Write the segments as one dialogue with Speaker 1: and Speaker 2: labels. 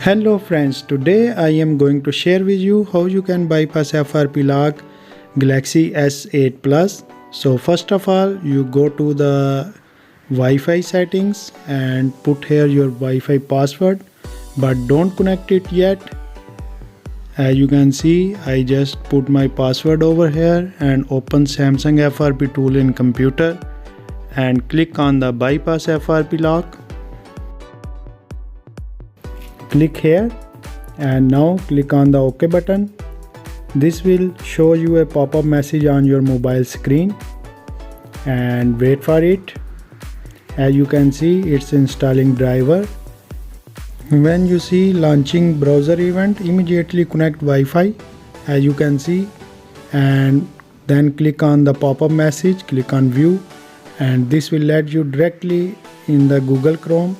Speaker 1: Hello friends, today I am going to share with you how you can bypass FRP lock Galaxy S8 Plus. So first of all, you go to the Wi-Fi settings and put here your Wi-Fi password, but don't connect it yet. As you can see, I just put my password over here and open Samsung FRP tool in computer and click on the bypass FRP lock. Click here and now click on the OK button. This will show you a pop-up message on your mobile screen and wait for it. As you can see, it's installing driver. When you see launching browser event, immediately connect Wi-Fi as you can see, and then click on the pop-up message, click on view, and this will let you directly in the Google Chrome.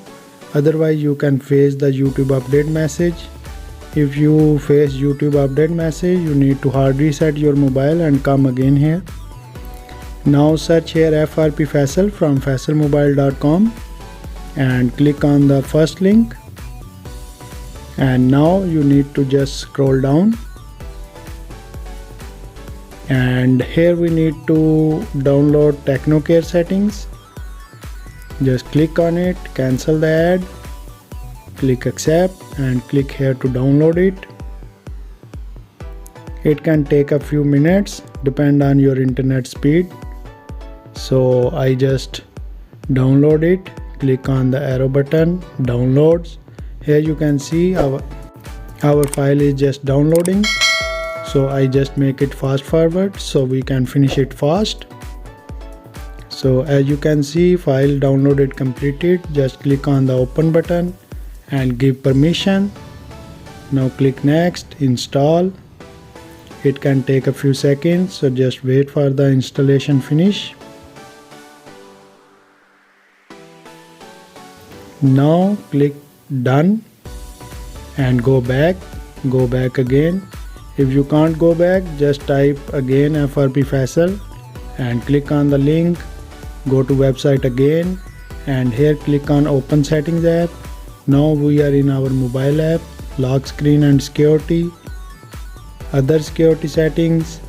Speaker 1: Otherwise you can face the YouTube update message. If you face YouTube update message, you need to hard reset your mobile and come again here. Now search here FRP Faisal from faisalmobile.com and click on the first link, and now you need to just scroll down, and here we need to download TechnoCare settings. Just click on it, cancel the ad, click accept and click here to download it. It can take a few minutes, depend on your internet speed. So I just download it, click on the arrow button, downloads. Here you can see our file is just downloading. So I just make it fast forward so we can finish it fast. So as you can see, file downloaded completed. Just click on the open button and give permission. Now click next, install. It can take a few seconds, so just wait for the installation finish. Now click done and go back again. If you can't go back, just type again FRP Faisal and click on the link. Go to website again and here click on open settings app. Now we are in our mobile app, lock screen and security, other security settings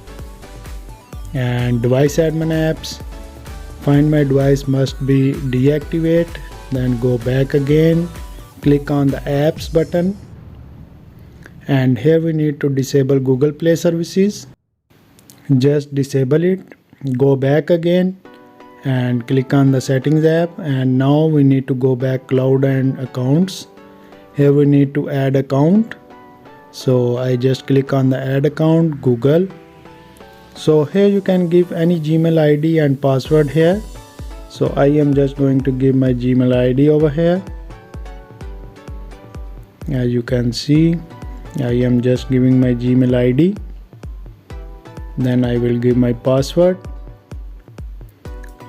Speaker 1: and device admin apps. Find my device must be deactivate, then go back again, click on the apps button, and here we need to disable Google Play services. Just disable it, go back again and click on the settings app, and now we need to go back cloud and accounts. Here we need to add account, so I just click on the add account, Google. So here you can give any Gmail ID and password here. So I am just going to give my Gmail ID over here. As you can see, I am just giving my Gmail ID. Then I will give my password.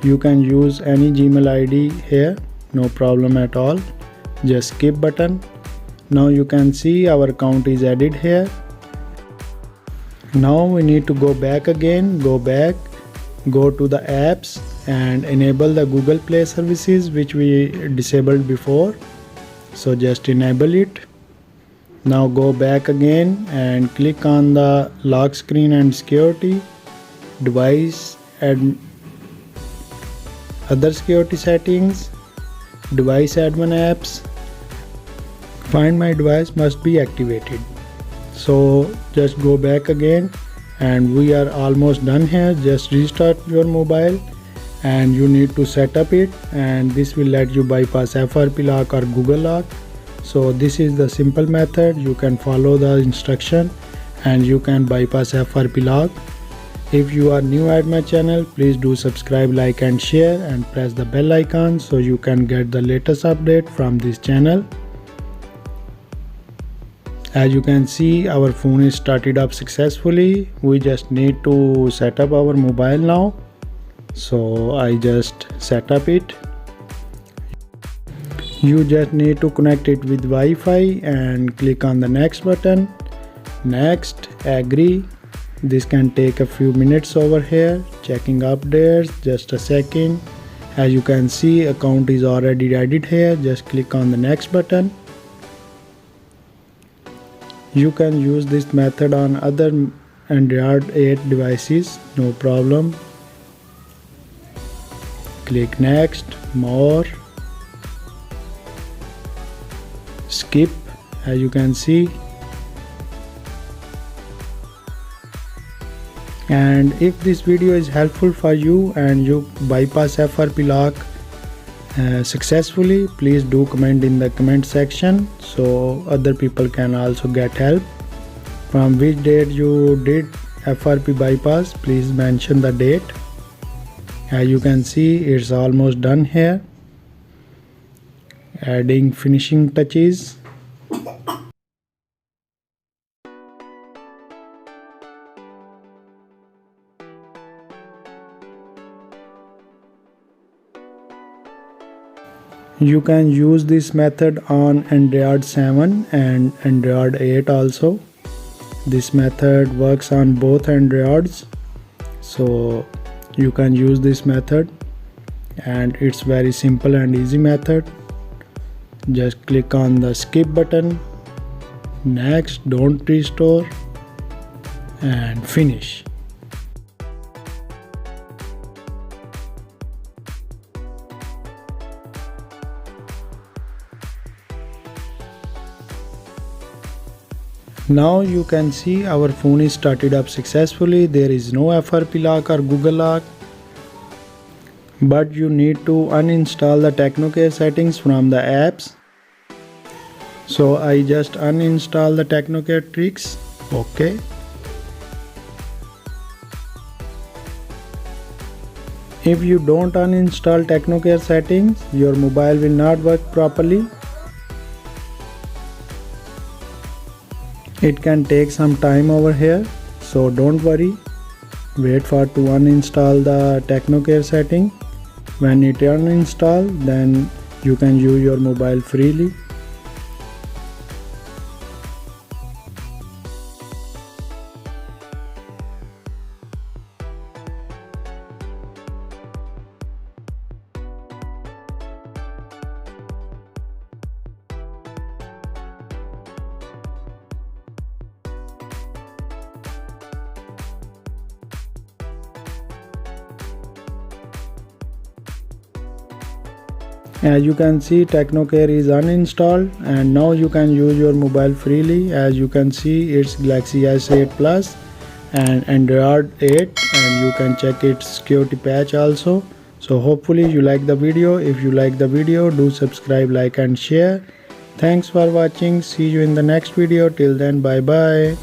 Speaker 1: You can use any Gmail ID here, no problem at all. Just skip button. Now you can see our account is added here. Now we need to go back again, go to the apps and enable the Google Play services which we disabled before. So just enable it. Now go back again and click on the lock screen and security, device and other security settings, device admin apps. Find my device must be activated. So just go back again and we are almost done here. Just restart your mobile and you need to set up it, and this will let you bypass FRP lock or Google lock. So this is the simple method. You can follow the instruction and you can bypass FRP lock. If you are new at my channel, please do subscribe, like and share and press the bell icon so you can get the latest update from this channel. As you can see, our phone is started up successfully. We just need to set up our mobile now. So I just set up it. You just need to connect it with Wi-Fi and click on the next button. Next, agree. This can take a few minutes over here. Checking updates, just a second. As you can see, account is already added here. Just click on the next button. You can use this method on other Android 8 devices, no problem. Click next, more, skip, as you can see. And if this video is helpful for you and you bypass FRP lock successfully, please do comment in the comment section so other people can also get help. From which date you did FRP bypass, please mention the date. As you can see, it's almost done here. Adding finishing touches. You can use this method on Android 7 and Android 8 also. This method works on both Androids, so you can use this method, and it's very simple and easy method. Just click on the skip button, next, don't restore, and finish. Now you can see our phone is started up successfully. There is no FRP lock or Google lock, but you need to uninstall the TechnoCare settings from the apps. So I just uninstall the TechnoCare tricks. Okay. If you don't uninstall TechnoCare settings, your mobile will not work properly. It can take some time over here, so don't worry. Wait for to uninstall the TechnoCare setting. When it uninstall, then you can use your mobile freely. As you can see, TechnoCare is uninstalled and now you can use your mobile freely. As you can see, it's Galaxy S8 Plus and Android 8, and you can check its security patch also. So hopefully you like the video. If you like the video, do subscribe, like and share. Thanks for watching. See you in the next video. Till then, bye bye.